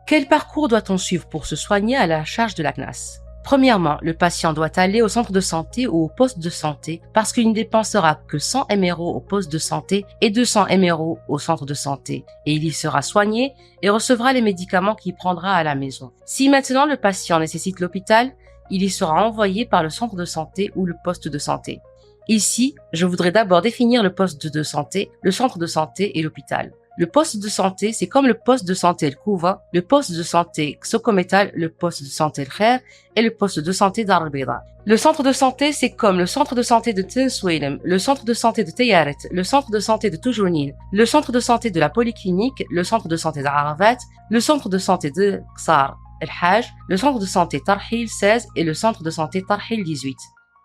Quel parcours doit-on suivre pour se soigner à la charge de la CNAS? Premièrement, le patient doit aller au centre de santé ou au poste de santé parce qu'il ne dépensera que 100 mRO au poste de santé et 200 mRO au centre de santé et il y sera soigné et recevra les médicaments qu'il prendra à la maison. Si maintenant le patient nécessite l'hôpital, il y sera envoyé par le centre de santé ou le poste de santé. Ici, je voudrais d'abord définir le poste de santé, le centre de santé et l'hôpital. Le poste de santé, c'est comme le poste de santé El Kouva, le poste de santé Xocometal, le poste de santé El Khair et le poste de santé Dar El Beida. Le centre de santé, c'est comme le centre de santé de Tensouilem, le centre de santé de Tayaret, le centre de santé de Toujounine, le centre de santé de la Polyclinique, le centre de santé d'Aravat, le centre de santé de Ksar El Haj, le centre de santé Tarhil 16 et le centre de santé Tarhil 18.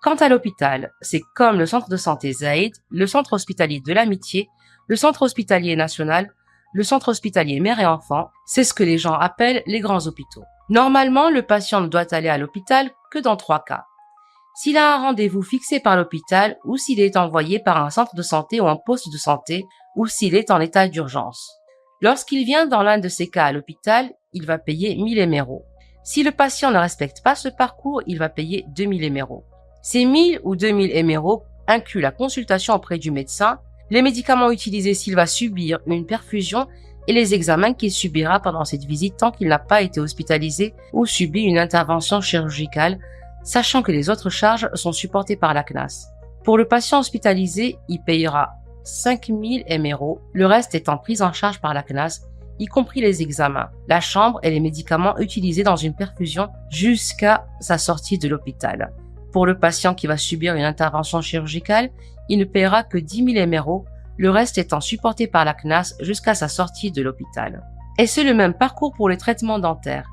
Quant à l'hôpital, c'est comme le centre de santé Zaïd, le centre hospitalier de l'Amitié, le centre hospitalier national, le centre hospitalier mère et enfant, c'est ce que les gens appellent les grands hôpitaux. Normalement, le patient ne doit aller à l'hôpital que dans 3 cas. S'il a un rendez-vous fixé par l'hôpital ou s'il est envoyé par un centre de santé ou un poste de santé ou s'il est en état d'urgence. Lorsqu'il vient dans l'un de ces cas à l'hôpital, il va payer 1000 mRO. Si le patient ne respecte pas ce parcours, il va payer 2000 mRO. Ces 1000 ou 2000 mRO incluent la consultation auprès du médecin, les médicaments utilisés s'il va subir une perfusion et les examens qu'il subira pendant cette visite tant qu'il n'a pas été hospitalisé ou subi une intervention chirurgicale, sachant que les autres charges sont supportées par la CNAS. Pour le patient hospitalisé, il payera 5000 mRO, le reste étant pris en charge par la CNAS, y compris les examens, la chambre et les médicaments utilisés dans une perfusion jusqu'à sa sortie de l'hôpital. Pour le patient qui va subir une intervention chirurgicale, il ne paiera que 10 000 mRO, le reste étant supporté par la CNAS jusqu'à sa sortie de l'hôpital. Et c'est le même parcours pour les traitements dentaires.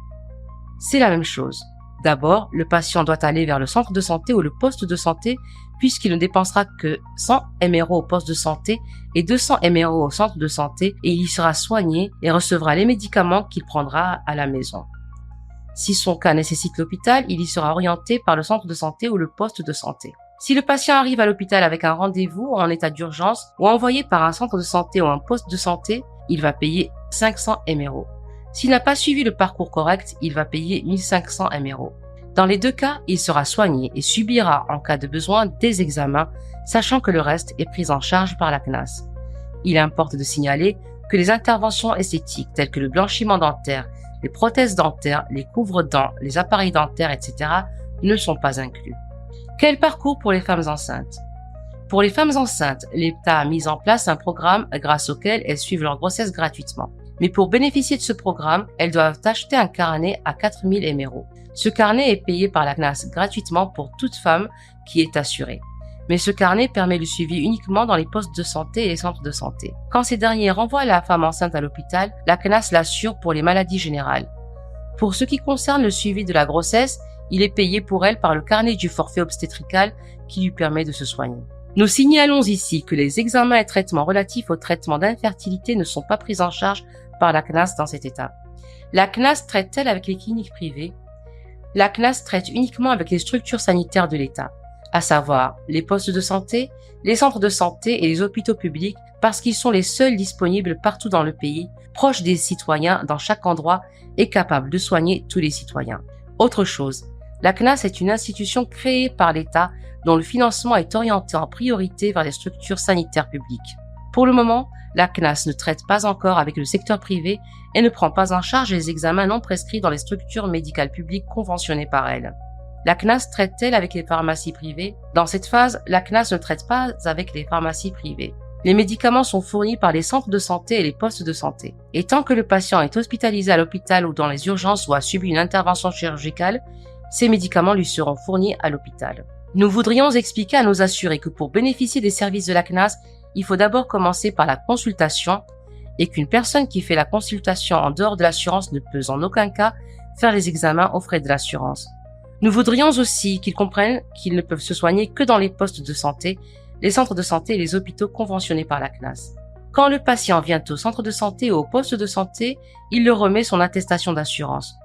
C'est la même chose. D'abord, le patient doit aller vers le centre de santé ou le poste de santé puisqu'il ne dépensera que 100 mRO au poste de santé et 200 mRO au centre de santé et il y sera soigné et recevra les médicaments qu'il prendra à la maison. Si son cas nécessite l'hôpital, il y sera orienté par le centre de santé ou le poste de santé. Si le patient arrive à l'hôpital avec un rendez-vous en état d'urgence ou envoyé par un centre de santé ou un poste de santé, il va payer 500 mRO. S'il n'a pas suivi le parcours correct, il va payer 1500 mRO. Dans les 2 cas, il sera soigné et subira en cas de besoin des examens, sachant que le reste est pris en charge par la CNAS. Il importe de signaler que les interventions esthétiques telles que le blanchiment dentaire, les prothèses dentaires, les couvre-dents, les appareils dentaires, etc. ne sont pas inclus. Quel parcours pour les femmes enceintes? Pour les femmes enceintes, l'État a mis en place un programme grâce auquel elles suivent leur grossesse gratuitement. Mais pour bénéficier de ce programme, elles doivent acheter un carnet à 4000 mRO. Ce carnet est payé par la CNAS gratuitement pour toute femme qui est assurée. Mais ce carnet permet le suivi uniquement dans les postes de santé et les centres de santé. Quand ces derniers renvoient la femme enceinte à l'hôpital, la CNAS l'assure pour les maladies générales. Pour ce qui concerne le suivi de la grossesse, il est payé pour elle par le carnet du forfait obstétrical qui lui permet de se soigner. Nous signalons ici que les examens et traitements relatifs au traitement d'infertilité ne sont pas pris en charge par la CNAS dans cet état. La CNAS traite-t-elle avec les cliniques privées? La CNAS traite uniquement avec les structures sanitaires de l'État, à savoir les postes de santé, les centres de santé et les hôpitaux publics parce qu'ils sont les seuls disponibles partout dans le pays, proches des citoyens dans chaque endroit et capables de soigner tous les citoyens. Autre chose, la CNAS est une institution créée par l'État dont le financement est orienté en priorité vers les structures sanitaires publiques. Pour le moment, la CNAS ne traite pas encore avec le secteur privé et ne prend pas en charge les examens non prescrits dans les structures médicales publiques conventionnées par elle. La CNAS traite-t-elle avec les pharmacies privées? Dans cette phase, la CNAS ne traite pas avec les pharmacies privées. Les médicaments sont fournis par les centres de santé et les postes de santé. Et tant que le patient est hospitalisé à l'hôpital ou dans les urgences ou a subi une intervention chirurgicale, ces médicaments lui seront fournis à l'hôpital. Nous voudrions expliquer à nos assurés que pour bénéficier des services de la CNAS, il faut d'abord commencer par la consultation et qu'une personne qui fait la consultation en dehors de l'assurance ne peut en aucun cas faire les examens aux frais de l'assurance. Nous voudrions aussi qu'ils comprennent qu'ils ne peuvent se soigner que dans les postes de santé, les centres de santé et les hôpitaux conventionnés par la CNAS. Quand le patient vient au centre de santé ou au poste de santé, il leur remet son attestation d'assurance.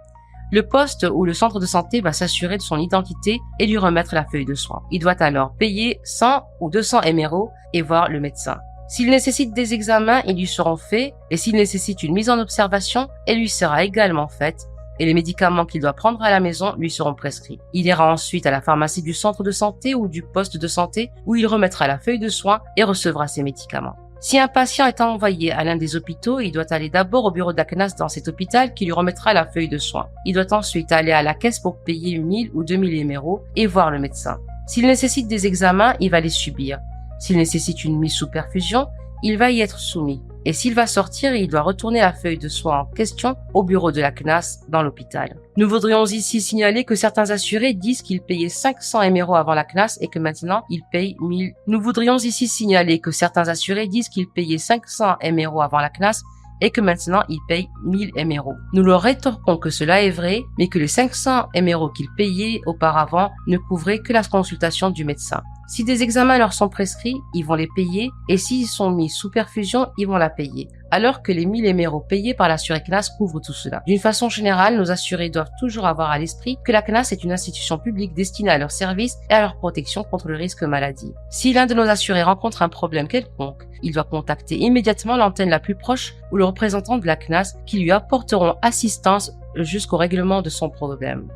Le poste ou le centre de santé va s'assurer de son identité et lui remettre la feuille de soins. Il doit alors payer 100 ou 200 mRO et voir le médecin. S'il nécessite des examens, ils lui seront faits, et s'il nécessite une mise en observation, elle lui sera également faite, et les médicaments qu'il doit prendre à la maison lui seront prescrits. Il ira ensuite à la pharmacie du centre de santé ou du poste de santé où il remettra la feuille de soins et recevra ses médicaments. Si un patient est envoyé à l'un des hôpitaux, il doit aller d'abord au bureau de la CNAS dans cet hôpital qui lui remettra la feuille de soins. Il doit ensuite aller à la caisse pour payer 1000 ou 2000 émerauds et voir le médecin. S'il nécessite des examens, il va les subir. S'il nécessite une mise sous perfusion, il va y être soumis. Et s'il va sortir, il doit retourner la feuille de soins en question au bureau de la CNAS dans l'hôpital. Nous voudrions ici signaler que certains assurés disent qu'ils payaient 500 émerauds avant la CNAS et que maintenant ils payent 1000. Nous voudrions ici signaler que certains assurés disent qu'ils payaient 500 émerauds avant la CNAS et que maintenant ils payent 1000 émerauds. Nous leur rétorquons que cela est vrai, mais que les 500 émerauds qu'ils payaient auparavant ne couvraient que la consultation du médecin. Si des examens leur sont prescrits, ils vont les payer, et s'ils sont mis sous perfusion, ils vont la payer. Alors que les 1000 émerauds payés par l'assuré CNAS couvrent tout cela. D'une façon générale, nos assurés doivent toujours avoir à l'esprit que la CNAS est une institution publique destinée à leur service et à leur protection contre le risque maladie. Si l'un de nos assurés rencontre un problème quelconque, il doit contacter immédiatement l'antenne la plus proche ou le représentant de la CNAS qui lui apporteront assistance jusqu'au règlement de son problème.